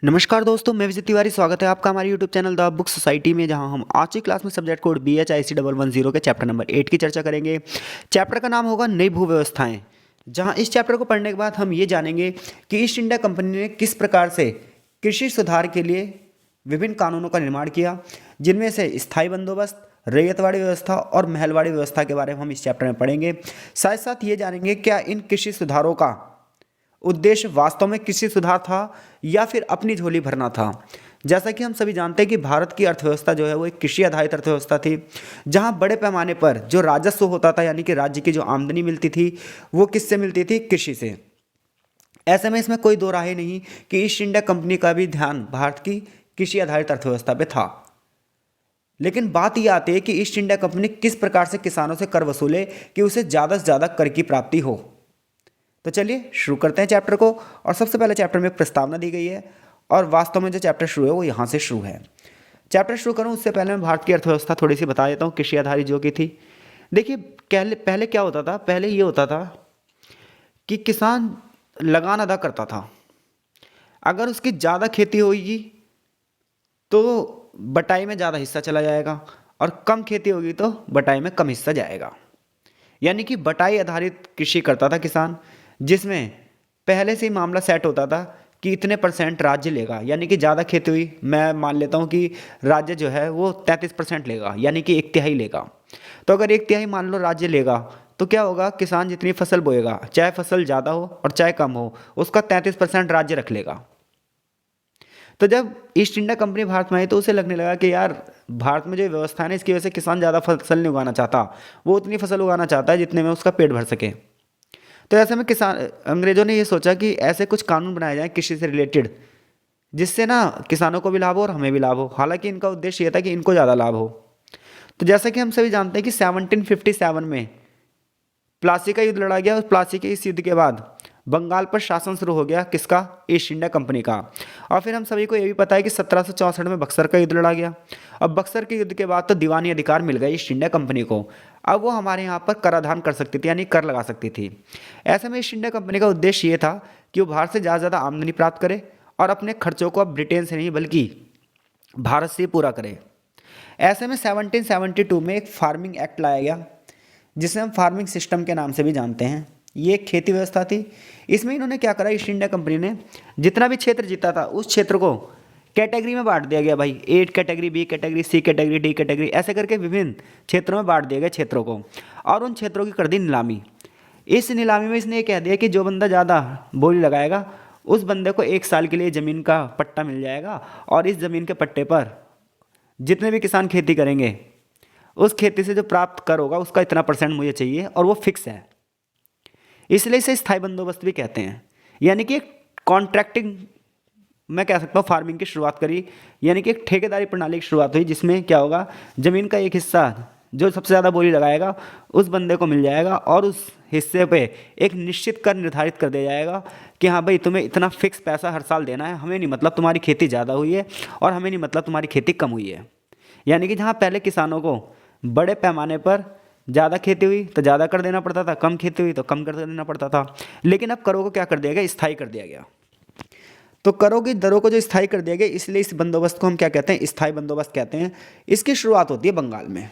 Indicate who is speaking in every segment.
Speaker 1: नमस्कार दोस्तों, मैं विजय तिवारी। स्वागत है आपका हमारे YouTube channel the book society में, जहां हम आज की क्लास में सब्जेक्ट कोड BHIC 110 के चैप्टर नंबर 8 की चर्चा करेंगे। चैप्टर का नाम होगा नई भू व्यवस्थाएं। जहां इस चैप्टर को पढ़ने के बाद हम ये जानेंगे कि ईस्ट इंडिया कंपनी ने किस प्रकार से कृषि सुधार के लिए विभिन्न कानूनों का निर्माण किया, जिनमें से स्थायी बंदोबस्त, रैयतवाड़ी व्यवस्था और महलवाड़ी व्यवस्था के बारे में हम इस चैप्टर में पढ़ेंगे। साथ साथ ये जानेंगे क्या इन कृषि सुधारों का उद्देश्य वास्तव में कृषि सुधार था या फिर अपनी झोली भरना था। जैसा कि हम सभी जानते हैं कि भारत की अर्थव्यवस्था जो है वो एक कृषि आधारित अर्थव्यवस्था थी, जहां बड़े पैमाने पर जो राजस्व होता था, यानी कि राज्य की जो आमदनी मिलती थी, वो किससे मिलती थी? कृषि से। ऐसे में इसमें कोई दो राय नहीं कि ईस्ट इंडिया कंपनी का भी ध्यान भारत की कृषि आधारित अर्थव्यवस्था पे था। लेकिन बात यह आती है कि ईस्ट इंडिया कंपनी किस प्रकार से किसानों से कर वसूले कि उसे ज़्यादा से ज़्यादा कर की प्राप्ति हो। तो चलिए शुरू करते हैं चैप्टर को। और सबसे पहले चैप्टर में प्रस्तावना दी गई है और वास्तव में जो चैप्टर शुरू है वो यहाँ से शुरू है। चैप्टर शुरू करूँ उससे पहले मैं भारत की अर्थव्यवस्था थोड़ी सी बता देता हूँ, कृषि आधारित जो की थी। देखिए पहले क्या होता था? पहले ये होता था कि किसान लगान अदा करता था। अगर उसकी ज़्यादा खेती होगी तो बटाई में ज़्यादा हिस्सा चला जाएगा, और कम खेती होगी तो बटाई में कम हिस्सा जाएगा। यानी कि बटाई आधारित कृषि करता था किसान, जिसमें पहले से ही मामला सेट होता था कि इतने % राज्य लेगा। यानी कि ज़्यादा खेती हुई, मैं मान लेता हूँ कि राज्य जो है वो 33% लेगा, यानी कि 1/3 लेगा। तो अगर 1/3 मान लो राज्य लेगा तो क्या होगा? किसान जितनी फसल बोएगा, चाहे फसल ज़्यादा हो और चाहे कम हो, उसका 33% राज्य रख लेगा। तो जब ईस्ट इंडिया कंपनी भारत में आई तो उसे लगने लगा कि यार भारत में जो व्यवस्था है ना, इसकी वजह से किसान ज़्यादा फसल नहीं उगाना चाहता, वो उतनी फसल उगाना चाहता है जितने में उसका पेट भर सके। तो ऐसे में अंग्रेजों ने ये सोचा कि ऐसे कुछ कानून बनाए जाएं कृषि से रिलेटेड, जिससे ना किसानों को भी लाभ हो और हमें भी लाभ हो। हालांकि इनका उद्देश्य ये था कि इनको ज़्यादा लाभ हो। तो जैसा कि हम सभी जानते हैं कि 1757 में प्लासी का युद्ध लड़ा गया। उस प्लासी के इस युद्ध के बाद बंगाल पर शासन शुरू हो गया, किसका? ईस्ट इंडिया कंपनी का। और फिर हम सभी को ये भी पता है कि 1764 में बक्सर का युद्ध लड़ा गया। अब बक्सर के युद्ध के बाद तो दीवानी अधिकार मिल गए ईस्ट इंडिया कंपनी को। अब वो हमारे यहाँ पर कराधान कर सकती थी, यानी कर लगा सकती थी। ऐसे में ईस्ट इंडिया कंपनी का उद्देश्य ये था कि वो भारत से ज़्यादा से ज़्यादा आमदनी प्राप्त करे और अपने खर्चों को अब ब्रिटेन से नहीं बल्कि भारत से ही पूरा करे। ऐसे में 1772 में एक फार्मिंग एक्ट लाया गया, जिसे हम फार्मिंग सिस्टम के नाम से भी जानते हैं। ये एक खेती व्यवस्था थी। इसमें इन्होंने क्या करा? ईस्ट इंडिया कंपनी ने जितना भी क्षेत्र जीता था उस क्षेत्र को कैटेगरी में बांट दिया गया। भाई A category, B category, C category, D category, ऐसे करके विभिन्न क्षेत्रों में बांट दिए गए क्षेत्रों को, और उन क्षेत्रों की कर दी नीलामी। इस नीलामी में इसने ये कह दिया कि जो बंदा ज़्यादा बोली लगाएगा उस बंदे को 1 साल के लिए ज़मीन का पट्टा मिल जाएगा, और इस ज़मीन के पट्टे पर जितने भी किसान खेती करेंगे उस खेती से जो प्राप्त कर होगा उसका इतना % मुझे चाहिए, और वो फिक्स है। इसलिए इसे स्थायी बंदोबस्त भी कहते हैं। यानी कि एक कॉन्ट्रैक्टिंग, मैं कह सकता हूँ, फार्मिंग की शुरुआत करी। यानी कि एक ठेकेदारी प्रणाली की शुरुआत हुई, जिसमें क्या होगा? ज़मीन का एक हिस्सा जो सबसे ज़्यादा बोली लगाएगा उस बंदे को मिल जाएगा, और उस हिस्से पे एक निश्चित कर निर्धारित कर दिया जाएगा कि हाँ भाई तुम्हें इतना फिक्स पैसा हर साल देना है। हमें नहीं मतलब तुम्हारी खेती ज़्यादा हुई है, और हमें नहीं मतलब तुम्हारी खेती कम हुई है। यानी कि जहाँ पहले किसानों को बड़े पैमाने पर ज़्यादा खेती हुई तो ज़्यादा कर देना पड़ता था, कम खेती हुई तो कम कर देना पड़ता था। लेकिन अब करों को क्या कर दिया गया? स्थायी कर दिया गया। तो करों की दरों को जो स्थायी कर दिया गया, इसलिए इस बंदोबस्त को हम क्या कहते हैं? स्थायी बंदोबस्त कहते हैं। इसकी शुरुआत होती है बंगाल में।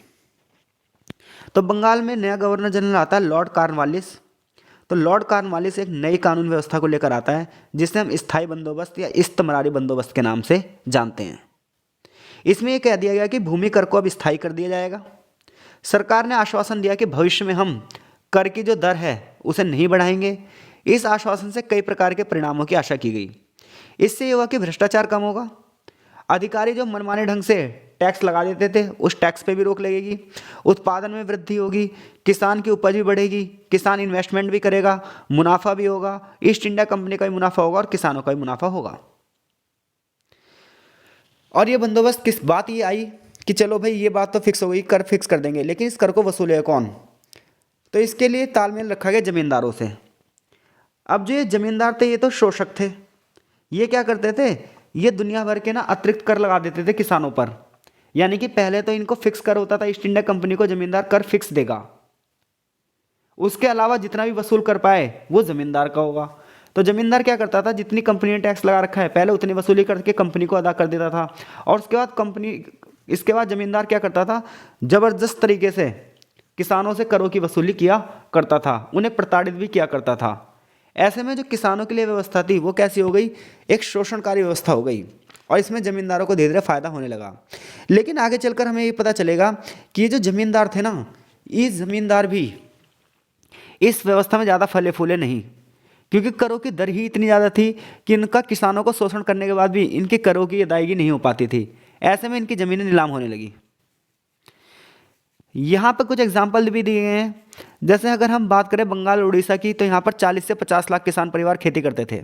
Speaker 1: तो बंगाल में नया गवर्नर जनरल आता है, लॉर्ड कॉर्नवालिस। तो लॉर्ड कॉर्नवालिस एक नई कानून व्यवस्था को लेकर आता है, जिसे हम स्थायी बंदोबस्त या इस्तमरारी बंदोबस्त के नाम से जानते हैं। इसमें यह कह दिया गया कि भूमि कर को अब स्थायी कर दिया जाएगा। सरकार ने आश्वासन दिया कि भविष्य में हम कर की जो दर है उसे नहीं बढ़ाएंगे। इस आश्वासन से कई प्रकार के परिणामों की आशा की गई। इससे ये हुआ कि भ्रष्टाचार कम होगा, अधिकारी जो मनमाने ढंग से टैक्स लगा देते थे उस टैक्स पे भी रोक लगेगी, उत्पादन में वृद्धि होगी, किसान की उपज भी बढ़ेगी, किसान इन्वेस्टमेंट भी करेगा, मुनाफा भी होगा, ईस्ट इंडिया कंपनी का भी मुनाफा होगा और किसानों का भी मुनाफा होगा। और ये बंदोबस्त किस बात ये आई कि चलो भाई ये बात तो फिक्स हो गई, कर फिक्स कर देंगे, लेकिन इस कर को वसूलेगा कौन? तो इसके लिए तालमेल रखा गया जमींदारों से। अब जो ये जमींदार थे ये तो शोषक थे। ये क्या करते थे? ये दुनिया भर के ना अतिरिक्त कर लगा देते थे किसानों पर। यानी कि पहले तो इनको फिक्स कर होता था, ईस्ट इंडिया कंपनी को जमींदार कर फिक्स देगा, उसके अलावा जितना भी वसूल कर पाए वो जमींदार का होगा। तो जमींदार क्या करता था, जितनी कंपनी ने टैक्स लगा रखा है पहले उतनी वसूली करके कंपनी को अदा कर देता था, और इसके बाद जमींदार क्या करता था, जबरदस्त तरीके से किसानों से करों की वसूली किया करता था, उन्हें प्रताड़ित भी किया करता था। ऐसे में जो किसानों के लिए व्यवस्था थी वो कैसी हो गई, एक शोषणकारी व्यवस्था हो गई, और इसमें जमींदारों को धीरे धीरे फायदा होने लगा। लेकिन आगे चलकर हमें ये पता चलेगा कि ये जो जमींदार थे ना, ये जमींदार भी इस व्यवस्था में ज़्यादा फले फूले नहीं, क्योंकि करों की दर ही इतनी ज़्यादा थी कि इनका किसानों को शोषण करने के बाद भी इनकी करों की अदायगी नहीं हो पाती थी। ऐसे में इनकी ज़मीनें नीलाम होने लगी। यहाँ पर कुछ एग्जाम्पल भी दिए गए हैं। जैसे अगर हम बात करें बंगाल और उड़ीसा की, तो यहाँ पर 40 से 50 लाख किसान परिवार खेती करते थे।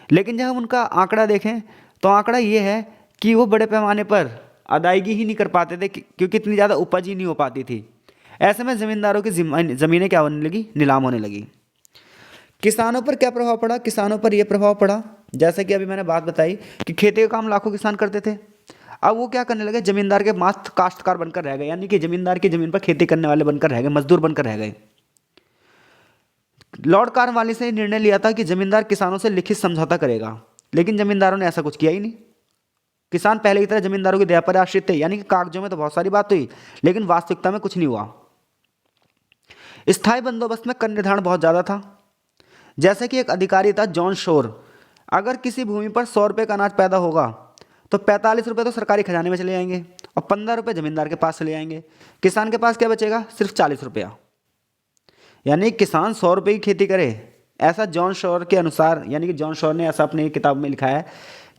Speaker 1: लेकिन जब हम उनका आंकड़ा देखें तो आंकड़ा ये है कि वो बड़े पैमाने पर अदायगी ही नहीं कर पाते थे, क्योंकि इतनी ज़्यादा उपज ही नहीं हो पाती थी। ऐसे में ज़मींदारों की ज़मीनें क्या होने लगी, नीलाम होने लगी। किसानों पर क्या प्रभाव पड़ा, किसानों पर यह प्रभाव पड़ा, जैसे कि अभी मैंने बात बताई कि खेती का काम लाखों किसान करते थे, अब वो क्या करने लगे, जमींदार के मात्र काश्तकार बनकर रह गए, यानी कि जमींदार की जमीन पर खेती करने वाले बनकर रह गए, मजदूर बनकर रह गए। लॉर्ड कॉर्नवालिस ने निर्णय लिया था कि जमींदार किसानों से लिखित समझौता करेगा, लेकिन जमींदारों ने ऐसा कुछ किया ही नहीं। किसान पहले की तरह जमींदारों की दया पर आश्रित थे, यानी कि कागजों में तो बहुत सारी बात हुई, लेकिन वास्तविकता में कुछ नहीं हुआ। स्थायी बंदोबस्त में कर निर्धारण बहुत ज़्यादा था। जैसे कि एक अधिकारी था जॉन शोर, अगर किसी भूमि पर 100 रुपये का अनाज पैदा होगा तो 45 रुपये तो सरकारी खजाने में चले जाएंगे और 15 रुपये जमींदार के पास चले जाएंगे। किसान के पास क्या बचेगा, सिर्फ 40 रुपया। यानी किसान 100 रुपये की खेती करे, ऐसा जॉन शोर के अनुसार, यानी कि जॉन शोर ने ऐसा अपनी किताब में लिखा है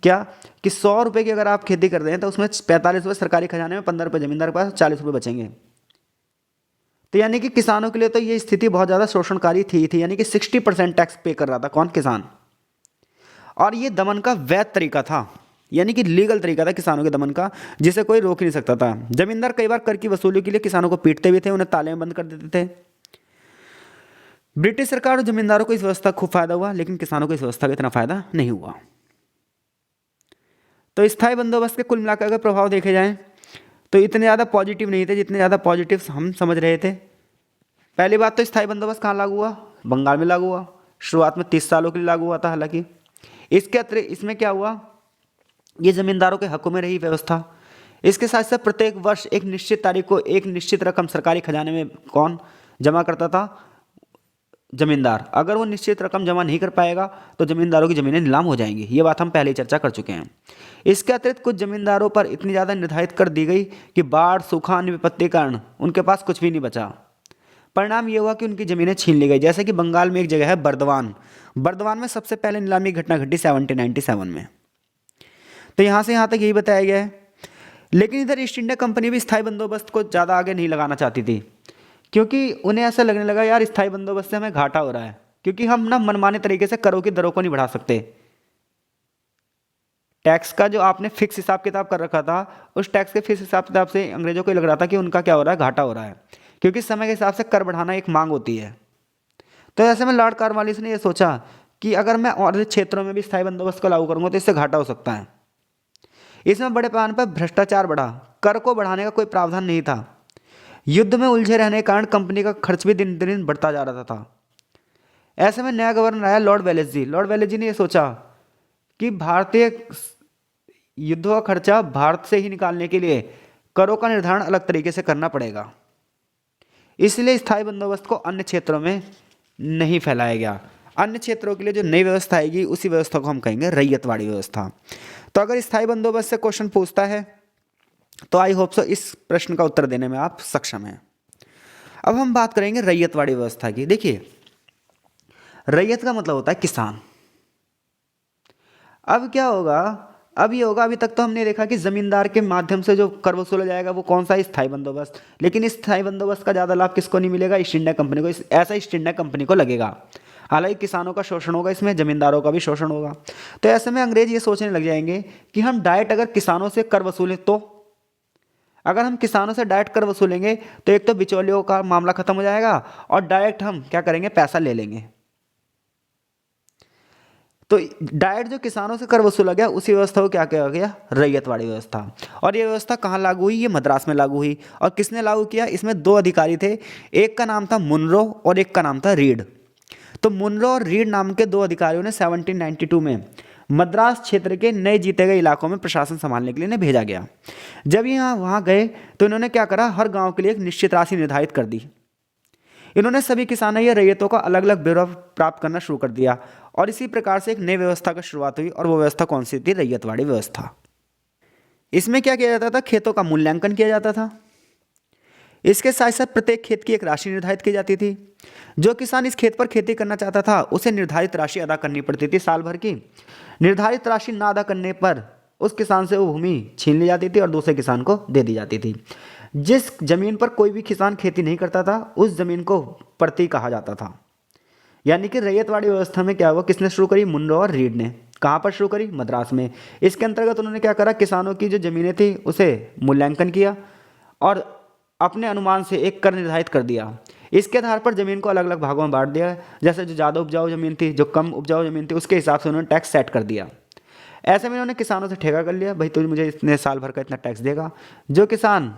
Speaker 1: क्या, कि 100 रुपये की अगर आप खेती कर रहे हैं तो उसमें 45 रुपये सरकारी खजाने में, 15 रुपये जमींदार के पास, 40 रुपये बचेंगे। तो यानी कि किसानों के लिए तो ये स्थिति बहुत ज़्यादा शोषणकारी थी, यानी कि 60% टैक्स पे कर रहा था कौन, किसान। और ये दमन का वैध तरीका था, यानी कि लीगल तरीका था किसानों के दमन का, जिसे कोई रोक नहीं सकता था। जमींदार कई बार कर की वसूली के लिए किसानों को पीटते भी थे, उन्हें ताले में बंद कर देते थे। ब्रिटिश सरकार और जमींदारों को इस व्यवस्था का खूब फायदा हुआ, लेकिन किसानों को इस व्यवस्था का इतना फायदा नहीं हुआ। तो स्थायी बंदोबस्त के कुल मिलाकर अगर प्रभाव देखे जाएं तो इतने ज़्यादा पॉजिटिव नहीं थे जितने ज़्यादा पॉजिटिव हम समझ रहे थे। पहली बात तो स्थायी बंदोबस्त कहाँ लागू हुआ, बंगाल में लागू हुआ। शुरुआत में 30 सालों के लिए लागू हुआ था। हालांकि इसके अतिरिक्त इसमें क्या हुआ, ये जमींदारों के हकों में रही व्यवस्था। इसके साथ साथ प्रत्येक वर्ष एक निश्चित तारीख को एक निश्चित रकम सरकारी खजाने में कौन जमा करता था, जमींदार। अगर वो निश्चित रकम जमा नहीं कर पाएगा तो जमींदारों की ज़मीनें नीलाम हो जाएंगी। ये बात हम पहले ही चर्चा कर चुके हैं। इसके अतिरिक्त कुछ जमींदारों पर इतनी ज़्यादा निर्धारित कर दी गई कि बाढ़, सूखा, अन्य विपत्ति के कारण उनके पास कुछ भी नहीं बचा। परिणाम ये हुआ कि उनकी ज़मीनें छीन ली गई। जैसे कि बंगाल में एक जगह है बर्दवान, बर्दवान में सबसे पहले नीलामी घटना घटी 1797 में। तो यहाँ से यहाँ तक यही बताया गया है। लेकिन इधर ईस्ट इंडिया कंपनी भी स्थायी बंदोबस्त को ज़्यादा आगे नहीं लगाना चाहती थी, क्योंकि उन्हें ऐसा लगने लगा यार स्थायी बंदोबस्त से हमें घाटा हो रहा है, क्योंकि हम ना मनमाने तरीके से करों की दरों को नहीं बढ़ा सकते। टैक्स का जो आपने फिक्स हिसाब किताब कर रखा था, उस टैक्स के फिक्स हिसाब किताब से अंग्रेजों को ही लग रहा था कि उनका क्या हो रहा है, घाटा हो रहा है, क्योंकि समय के हिसाब से कर बढ़ाना एक मांग होती है। तो ऐसे में लॉर्ड कॉर्नवालिस ने यह सोचा कि अगर मैं और क्षेत्रों में भी स्थायी बंदोबस्त को लागू करूंगा तो इससे घाटा हो सकता है। इसमें बड़े पैमाने पर भ्रष्टाचार बढ़ा, कर को बढ़ाने का कोई प्रावधान नहीं था। युद्ध में उलझे रहने के कारण कंपनी का खर्च भी दिन दिन बढ़ता जा रहा था। ऐसे में नया गवर्नर आया लॉर्ड वेलेस्ली। लॉर्ड वेलेस्ली ने यह सोचा कि भारतीय युद्धों का खर्चा भारत से ही निकालने के लिए करों का निर्धारण अलग तरीके से करना पड़ेगा। इसलिए स्थायी बंदोबस्त को अन्य क्षेत्रों में नहीं फैलाया गया। अन्य क्षेत्रों के लिए जो नई व्यवस्था आएगी उसी व्यवस्था को हम कहेंगे रैयतवाड़ी व्यवस्था। तो अगर स्थायी बंदोबस्त से क्वेश्चन पूछता है तो आई होप सो इस प्रश्न का उत्तर देने में आप सक्षम हैं। अब हम बात करेंगे रैयतवाड़ी व्यवस्था की। देखिए, रैयत का मतलब होता है किसान। अब क्या होगा, अब ये होगा, अभी तक तो हमने देखा कि जमींदार के माध्यम से जो कर वसूला जाएगा वो कौन सा, स्थायी बंदोबस्त। लेकिन इस स्थायी बंदोबस्त का ज़्यादा लाभ किसको नहीं मिलेगा, ईस्ट इंडिया कंपनी को। ऐसा ईस्ट इंडिया कंपनी को लगेगा। हालांकि किसानों का शोषण होगा, इसमें जमींदारों का भी शोषण होगा। तो ऐसे में अंग्रेज ये सोचने लग जाएंगे कि हम डायरेक्ट अगर किसानों से कर वसूलें, तो अगर हम किसानों से डायरेक्ट कर वसूलेंगे तो एक तो बिचौलियों का मामला खत्म हो जाएगा और डायरेक्ट हम क्या करेंगे, पैसा ले लेंगे। तो डायरेक्ट जो किसानों से कर वसूला गया उसी व्यवस्था को क्या कहा गया, रैयतवाड़ी व्यवस्था। और ये व्यवस्था कहाँ लागू हुई, ये मद्रास में लागू हुई। और किसने लागू किया, इसमें दो अधिकारी थे, एक का नाम था मुनरो और एक का नाम था रीड। तो मुनरो और रीड नाम के दो अधिकारियों ने 1792 में मद्रास क्षेत्र के नए जीते गए इलाकों में प्रशासन संभालने के लिए इन्हें भेजा गया। जब ये वहाँ गए तो इन्होंने क्या करा, हर गांव के लिए एक निश्चित राशि निर्धारित कर दी। इन्होंने सभी किसानों या रैयतों का अलग अलग ब्यौरा प्राप्त करना शुरू कर दिया और इसी प्रकार से एक नई व्यवस्था की शुरुआत हुई। और वो व्यवस्था कौन सी थी? रैयतवाड़ी व्यवस्था। इसमें क्या किया जाता था? खेतों का मूल्यांकन किया जाता था। इसके साथ साथ प्रत्येक खेत की एक राशि निर्धारित की जाती थी। जो किसान इस खेत पर खेती करना चाहता था उसे निर्धारित राशि अदा करनी पड़ती थी साल भर की। निर्धारित राशि ना अदा करने पर उस किसान से वो भूमि छीन ली जाती थी और दूसरे किसान को दे दी जाती थी। जिस जमीन पर कोई भी किसान खेती नहीं करता था उस जमीन को प्रति कहा जाता था। यानी कि रैयतवाड़ी व्यवस्था में क्या हुआ, किसने शुरू करी? मुनरो और रीड ने। कहाँ पर शुरू करी? मद्रास में। इसके अंतर्गत उन्होंने क्या करा, किसानों की जो जमीनें थी उसे मूल्यांकन किया और अपने अनुमान से एक कर निर्धारित कर दिया। इसके आधार पर जमीन को अलग अलग भागों में बांट दिया। जैसे जो ज़्यादा उपजाऊ जमीन थी, जो कम उपजाऊ जमीन थी, उसके हिसाब से उन्होंने टैक्स सेट कर दिया। ऐसे में उन्होंने किसानों से ठेका कर लिया, भाई तुम मुझे इतने साल भर का इतना टैक्स देगा। जो किसान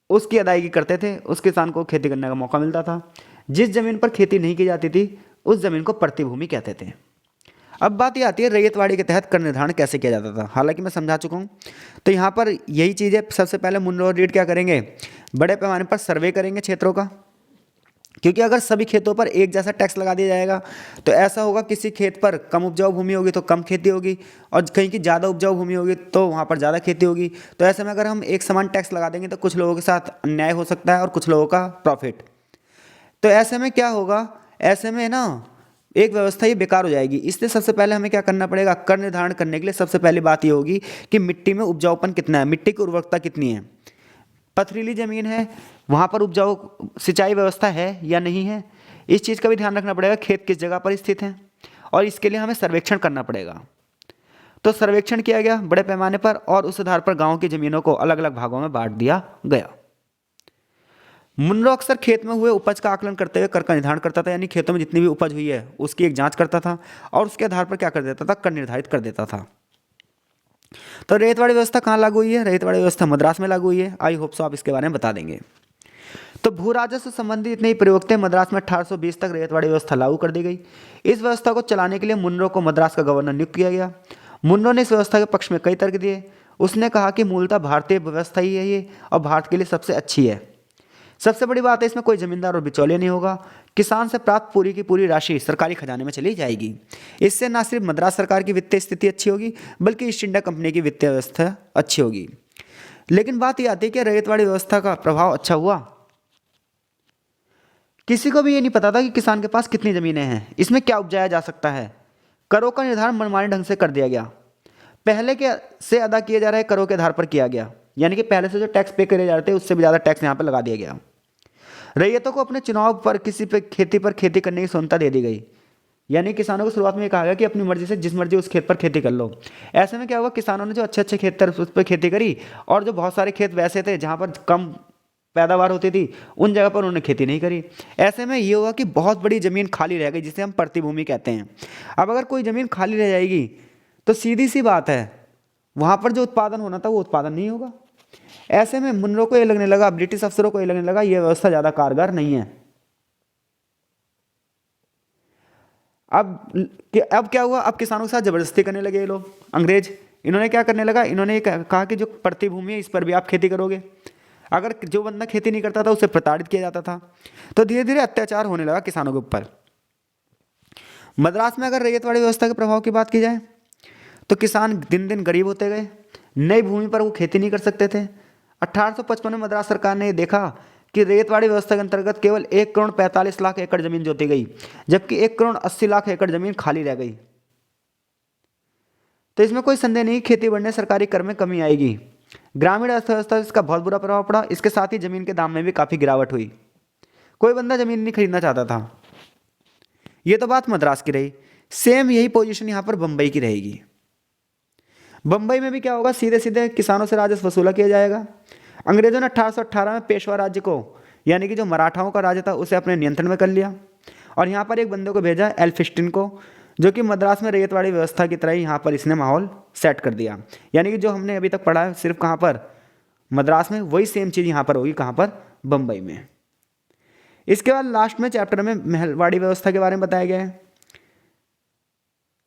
Speaker 1: उसकी अदायगी करते थे उस किसान को खेती करने का मौका मिलता था। जिस जमीन पर खेती नहीं की जाती थी उस जमीन को प्रतिभूमि कहते थे। अब बात ये आती है रैयतवाड़ी के तहत कर निर्धारण कैसे किया जाता था। हालांकि मैं समझा चुका हूँ, तो यहाँ पर यही चीज़ है। सबसे पहले मुनरो और रीड क्या करेंगे, बड़े पैमाने पर सर्वे करेंगे क्षेत्रों का, क्योंकि अगर सभी खेतों पर एक जैसा टैक्स लगा दिया जाएगा तो ऐसा होगा, किसी खेत पर कम उपजाऊ भूमि होगी तो कम खेती होगी और कहीं की ज़्यादा उपजाऊ भूमि होगी तो वहाँ पर ज़्यादा खेती होगी। तो ऐसे में अगर हम एक समान टैक्स लगा देंगे तो कुछ लोगों के साथ अन्याय हो सकता है और कुछ लोगों का प्रॉफिट। तो ऐसे में क्या होगा, ऐसे में ना एक व्यवस्था ये बेकार हो जाएगी। इसलिए सबसे पहले हमें क्या करना पड़ेगा, कर निर्धारण करने के लिए सबसे पहली बात ये होगी कि मिट्टी में उपजाऊपन कितना है, मिट्टी की उर्वरकता कितनी है। पथरीली जमीन है वहाँ पर उपजाऊ सिंचाई व्यवस्था है या नहीं है, इस चीज़ का भी ध्यान रखना पड़ेगा। खेत किस जगह पर स्थित है और इसके लिए हमें सर्वेक्षण करना पड़ेगा। तो सर्वेक्षण किया गया बड़े पैमाने पर और उस आधार पर गाँव की ज़मीनों को अलग अलग भागों में बांट दिया गया। मुनरो अक्सर खेत में हुए उपज का आकलन करते हुए कर का निर्धारण करता था, यानी खेतों में जितनी भी उपज हुई है उसकी एक जांच करता था और उसके आधार पर क्या कर देता था, कर निर्धारित कर देता था। तो रैयतवाड़ी व्यवस्था कहाँ लागू हुई है? रैयतवाड़ी व्यवस्था मद्रास में लागू हुई है। आई होप सो आप इसके बारे में बता देंगे। तो भू राजस्व संबंधी इतने ही प्रयोग थे। मद्रास में 1820 तक रैयतवाड़ी व्यवस्था लागू कर दी गई। इस व्यवस्था को चलाने के लिए मुनरो को मद्रास का गवर्नर नियुक्त किया गया। मुनरो ने इस व्यवस्था के पक्ष में कई तर्क दिए। उसने कहा कि मूलतः भारतीय व्यवस्था ही है ये और भारत के लिए सबसे अच्छी है। सबसे बड़ी बात है इसमें कोई जमींदार और बिचौलिया नहीं होगा। किसान से प्राप्त पूरी की पूरी राशि सरकारी खजाने में चली जाएगी। इससे न सिर्फ मद्रास सरकार की वित्तीय स्थिति अच्छी होगी बल्कि ईस्ट इंडिया कंपनी की वित्तीय व्यवस्था अच्छी होगी। लेकिन बात यह आती है कि रैयतवाड़ी व्यवस्था का प्रभाव अच्छा हुआ। किसी को भी ये नहीं पता था कि किसान के पास कितनी जमीनें हैं, इसमें क्या उपजाया जा सकता है। करों का निर्धारण मनमाने ढंग से कर दिया गया। पहले के से अदा किए जा रहे करों के आधार पर किया गया, यानी कि पहले से जो टैक्स पे करे जाते हैं उससे भी ज़्यादा टैक्स यहाँ पर लगा दिया गया। रैयतों को अपने चुनाव पर किसी पे खेती पर खेती करने की स्वतंत्रता दे दी गई, यानी किसानों को शुरुआत में कहा गया कि अपनी मर्जी से जिस मर्जी उस खेत पर खेती कर लो। ऐसे में क्या हुआ, किसानों ने जो अच्छे अच्छे खेत थे उस पर खेती करी और जो बहुत सारे खेत वैसे थे जहाँ पर कम पैदावार होती थी उन जगह पर उन्होंने खेती नहीं करी। ऐसे में ये हुआ कि बहुत बड़ी ज़मीन खाली रह गई, जिसे हम प्रतिभूमि कहते हैं। अब अगर कोई ज़मीन खाली रह जाएगी तो सीधी सी बात है वहाँ पर जो उत्पादन होना था वो उत्पादन नहीं होगा। ऐसे में मुनरो को ये लगने लगा, ब्रिटिश अफसरों को ये लगने लगा ये व्यवस्था ज़्यादा कारगर नहीं है। अब क्या हुआ, अब किसानों के साथ जबरदस्ती करने लगे ये लोग अंग्रेज। इन्होंने क्या करने लगा, इन्होंने ये कहा कि जो प्रतिभूमि है इस पर भी आप खेती करोगे। अगर जो बंदा खेती नहीं करता था उसे प्रताड़ित किया जाता था। तो धीरे धीरे अत्याचार होने लगा किसानों के ऊपर। मद्रास में अगर रैयतवाड़ी व्यवस्था के प्रभाव की बात की जाए तो किसान दिन दिन गरीब होते गए। नई भूमि पर वो खेती नहीं कर सकते थे। 1855 में मद्रास सरकार ने देखा कि रैयतवाड़ी व्यवस्था के अंतर्गत केवल 1,45,00,000 एकड़ जमीन जोती गई, जबकि 1,80,00,000 एकड़ जमीन खाली रह गई। तो इसमें कोई संदेह नहीं, खेती बढ़ने सरकारी कर में कमी आएगी। ग्रामीण अर्थव्यवस्था इसका बहुत बुरा प्रभाव पड़ा। इसके साथ ही जमीन के दाम में भी काफ़ी गिरावट हुई। कोई बंदा जमीन नहीं खरीदना चाहता था। ये तो बात मद्रास की रही। सेम यही पोजीशन यहाँ पर बम्बई की रहेगी। बम्बई में भी क्या होगा, सीधे सीधे किसानों से राजस्व वसूला किया जाएगा। अंग्रेजों ने 1818 में पेशवा राज्य को, यानी कि जो मराठाओं का राज्य था, उसे अपने नियंत्रण में कर लिया और यहाँ पर एक बंदे को भेजा, एल्फिस्टन को, जो कि मद्रास में रैयतवाड़ी व्यवस्था की तरह ही यहाँ पर इसने माहौल सेट कर दिया। यानी कि जो हमने अभी तक पढ़ा है सिर्फ कहाँ पर, मद्रास में, वही सेम चीज़ यहाँ पर होगी, कहाँ पर, बम्बई में। इसके बाद लास्ट में चैप्टर में महलवाड़ी व्यवस्था के बारे में बताया गया है।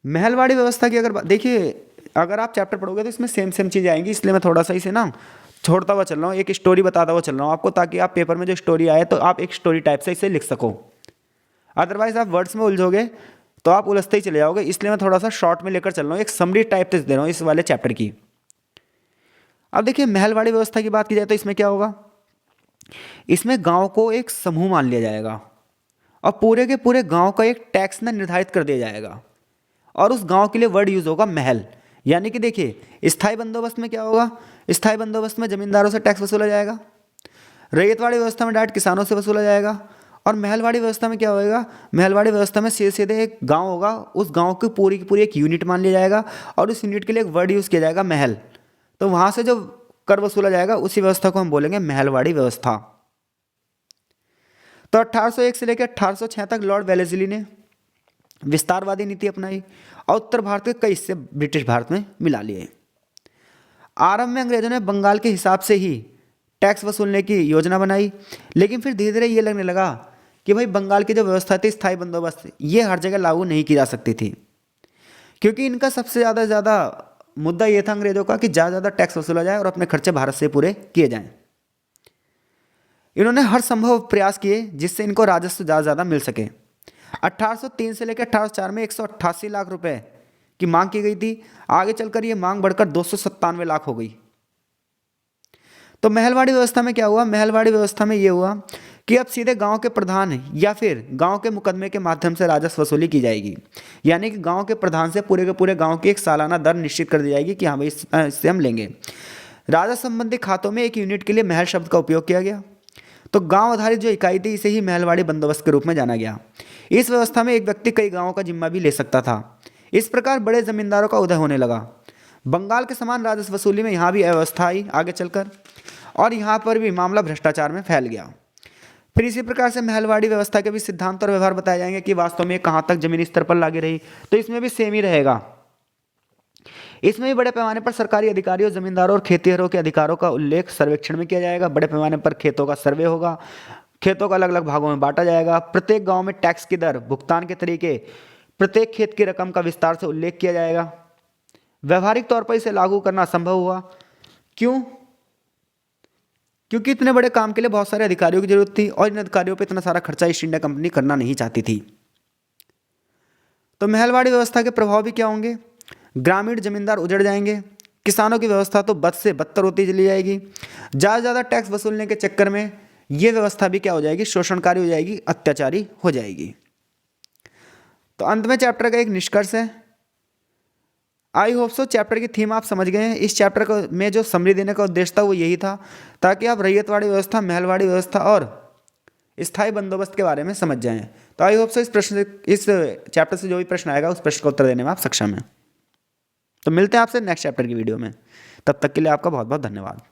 Speaker 1: महलवाड़ी व्यवस्था की अगर देखिए, अगर आप चैप्टर पढ़ोगे तो इसमें सेम चीज़ आएंगी, इसलिए मैं थोड़ा सा इसे ना छोड़ता हुआ चल रहा हूँ, एक स्टोरी बताता हुआ चल रहा हूँ आपको, ताकि आप पेपर में जो स्टोरी आए तो आप एक स्टोरी टाइप से इसे लिख सको। अदरवाइज आप वर्ड्स में उलझोगे तो आप उलझते ही चले जाओगे, इसलिए मैं थोड़ा सा शॉर्ट में लेकर चल रहा हूँ, एक समरी टाइप से दे रहा हूँ इस वाले चैप्टर की। अब देखिए महलवाड़ी व्यवस्था की बात की जाए तो इसमें क्या होगा, इसमें गांव को एक समूह मान लिया जाएगा और पूरे के पूरे गांव का एक टैक्स ना निर्धारित कर दिया जाएगा, और उस गांव के लिए वर्ड यूज होगा महल। यानी कि देखिए स्थायी बंदोबस्त में क्या होगा, स्थायी बंदोबस्त में जमींदारों से टैक्स वसूला जाएगा, रैयतवाड़ी व्यवस्था में डायरेक्ट किसानों से वसूला जाएगा, और महलवाड़ी व्यवस्था में क्या होएगा, महलवाड़ी व्यवस्था में सीधे सीधे एक गांव होगा, उस गांव की पूरी एक यूनिट मान लिया जाएगा और उस यूनिट के लिए एक वर्ड यूज़ किया जाएगा महल। तो वहाँ से जो कर वसूला जाएगा उसी व्यवस्था को हम बोलेंगे महलवाड़ी व्यवस्था। तो 1801 से लेकर 1806 तक लॉर्ड वेलेस्ली ने विस्तारवादी नीति अपनाई और उत्तर भारत के कई हिस्से ब्रिटिश भारत में मिला लिए। आरंभ में अंग्रेजों ने बंगाल के हिसाब से ही टैक्स वसूलने की योजना बनाई, लेकिन फिर धीरे धीरे ये लगने लगा कि भाई बंगाल की जो व्यवस्था थी स्थायी बंदोबस्त, ये हर जगह लागू नहीं की जा सकती थी, क्योंकि इनका सबसे ज़्यादा मुद्दा ये था अंग्रेजों का कि ज़्यादा टैक्स वसूला जाए और अपने खर्चे भारत से पूरे किए जाएं। इन्होंने हर संभव प्रयास किए जिससे इनको राजस्व ज़्यादा मिल सके। 1803 से लेकर 1804 में 188 लाख रुपए की मांग की गई थी, आगे चलकर ये मांग बढ़कर 297 लाख हो गई। तो महलवाड़ी व्यवस्था में क्या हुआ, महलवाड़ी व्यवस्था में ये हुआ कि अब सीधे गांव के प्रधान या फिर गांव के मुकदमे के माध्यम से राजस्व वसूली की जाएगी। यानी कि गांव के प्रधान से पूरे के पूरे गांव की एक सालाना दर निश्चित कर दी जाएगी कि हाँ भाई इससे हम लेंगे। राजस्व संबंधी खातों में एक यूनिट के लिए महल शब्द का उपयोग किया गया। तो गांव आधारित जो इकाई थी इसे ही महलवाड़ी बंदोबस्त के रूप में जाना गया। इस व्यवस्था में एक व्यक्ति कई गाँवों का जिम्मा भी ले सकता था। इस प्रकार बड़े जमींदारों का उदय होने लगा। बंगाल के समान राजस्व वसूली में यहाँ भी अव्यवस्था आई आगे चलकर, और यहाँ पर भी मामला भ्रष्टाचार में फैल गया। फिर इसी प्रकार से महलवाड़ी व्यवस्था के भी सिद्धांत और व्यवहार बताए जाएंगे कि वास्तव में कहाँ तक जमीनी स्तर पर लागू रही। तो इसमें भी सेम ही रहेगा। इसमें भी बड़े पैमाने पर सरकारी अधिकारियों, जमींदारों और खेतिहरों के अधिकारों का उल्लेख सर्वेक्षण में किया जाएगा। बड़े पैमाने पर खेतों का सर्वे होगा, खेतों को अलग अलग भागों में बांटा जाएगा। प्रत्येक गांव में टैक्स की दर, भुगतान के तरीके, प्रत्येक खेत की रकम का विस्तार से उल्लेख किया जाएगा। व्यवहारिक तौर पर इसे लागू करना असंभव हुआ। क्यों? क्योंकि इतने बड़े काम के लिए बहुत सारे अधिकारियों की जरूरत थी और इन अधिकारियों पर इतना सारा खर्चा ईस्ट इंडिया कंपनी करना नहीं चाहती थी। तो महलवाड़ी व्यवस्था के प्रभाव भी क्या होंगे? ग्रामीण जमींदार उजड़ जाएंगे, किसानों की व्यवस्था तो बद से बदतर होती चली जाएगी। ज़्यादा टैक्स वसूलने के चक्कर में ये व्यवस्था भी क्या हो जाएगी? शोषणकारी हो जाएगी, अत्याचारी हो जाएगी। तो अंत में चैप्टर का एक निष्कर्ष है। आई होप सो चैप्टर की थीम आप समझ गए हैं। इस चैप्टर को में जो समरी देने का उद्देश्य था वो यही था, ताकि आप रैयतवाड़ी व्यवस्था, महलवाड़ी व्यवस्था और स्थायी बंदोबस्त के बारे में समझ जाएं। तो आई होप सो इस चैप्टर से जो भी प्रश्न आएगा उस प्रश्न का उत्तर देने में आप सक्षम हैं। तो मिलते हैं आपसे नेक्स्ट चैप्टर की वीडियो में। तब तक के लिए आपका बहुत बहुत धन्यवाद।